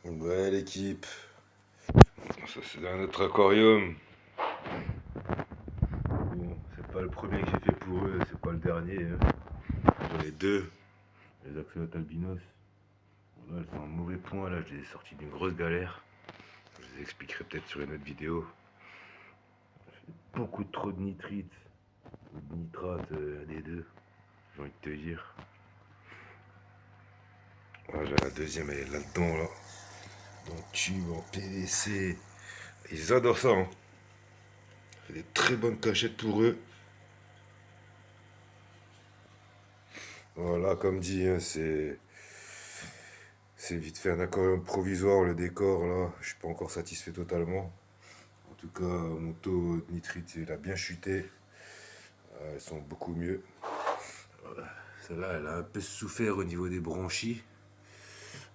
Ouais, l'équipe. Ça, c'est un autre aquarium. Bon, c'est pas le premier que j'ai fait pour eux, c'est pas le dernier, hein. J'en ai deux, les axolotes albinos. Bon, là, elles sont en mauvais point, là, je les ai sortis d'une grosse galère. Je vous expliquerai peut-être sur une autre vidéo. Beaucoup trop de nitrites, ou de nitrates, les deux, j'ai envie de te dire. Voilà, j'ai la deuxième, elle est là-dedans, là. Dans le tube, en PVC. Ils adorent ça, hein. Ça fait des très bonnes cachettes pour eux. Voilà, comme dit, hein, c'est vite fait un aquarium provisoire, le décor, là. Je suis pas encore satisfait totalement. En tout cas, mon taux de nitrite, il a bien chuté. Elles sont beaucoup mieux. Celle-là, elle a un peu souffert au niveau des bronchies.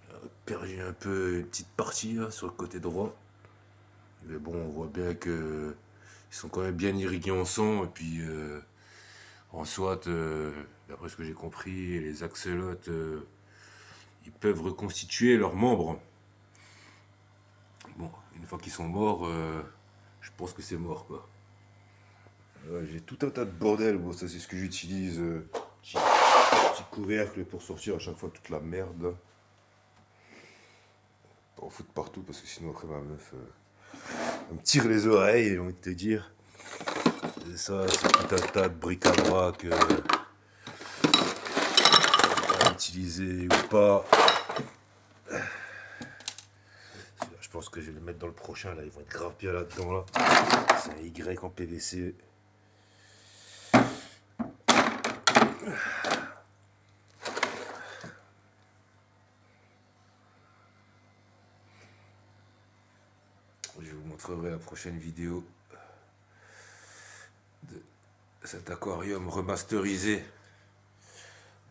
Elle a perdu un peu une petite partie là, sur le côté droit. Mais bon, on voit bien que ils sont quand même bien irrigués en sang. Et puis, en soit, d'après ce que j'ai compris, les axolotes, ils peuvent reconstituer leurs membres. Bon, une fois qu'ils sont morts, je pense que c'est mort, quoi. J'ai tout un tas de bordel, bon, ça c'est ce que j'utilise. Petit couvercle pour sortir à chaque fois toute la merde. Pas en foutre partout parce que sinon après ma meuf elle me tire les oreilles, j'ai envie de te dire. Et ça, c'est tout un tas de bric-à-brac à utiliser ou pas. Je pense que je vais les mettre dans le prochain, là, ils vont être grave bien là-dedans, là. C'est un Y en PVC. Je vous montrerai la prochaine vidéo de cet aquarium remasterisé.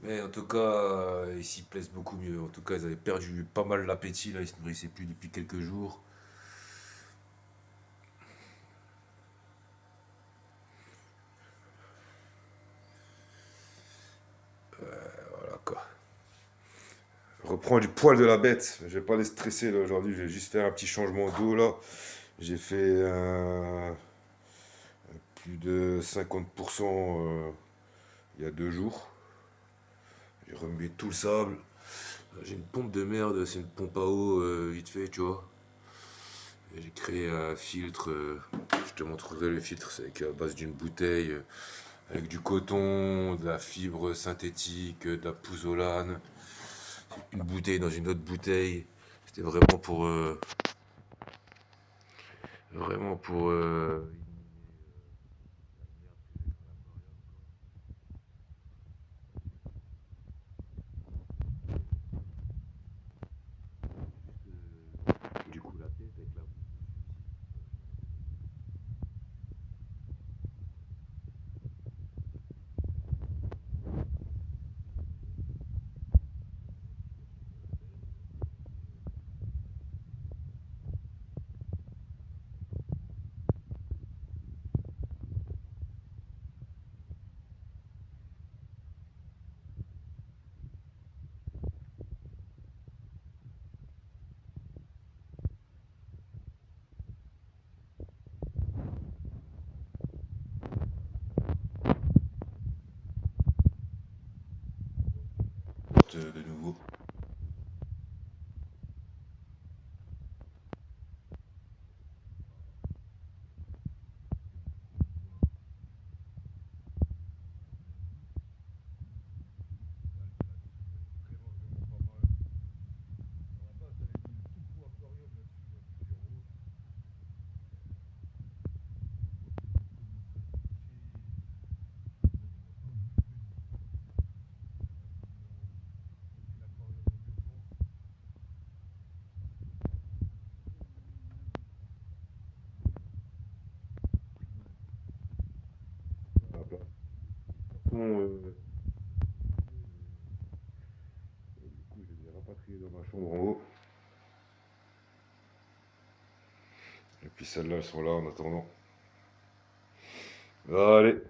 Mais en tout cas, ils s'y plaisent beaucoup mieux. En tout cas, ils avaient perdu pas mal l'appétit, là, ils se nourrissaient plus depuis quelques jours. Voilà quoi. Je reprends du poil de la bête. Je vais pas les stresser là aujourd'hui. Je vais juste faire un petit changement d'eau là. J'ai fait plus de 50% il y a 2 jours. J'ai remué tout le sable. J'ai une pompe de merde, c'est une pompe à eau vite fait, tu vois. J'ai créé un filtre. Je te montrerai le filtre. C'est à base d'une bouteille avec du coton, de la fibre synthétique, de la pouzzolane. Une bouteille dans une autre bouteille. C'était vraiment pour du coup la tête avec la bouche de nouveau. Du coup, je les ai rapatriés dans ma chambre en haut. Et puis celles-là, elles sont là en attendant. Allez.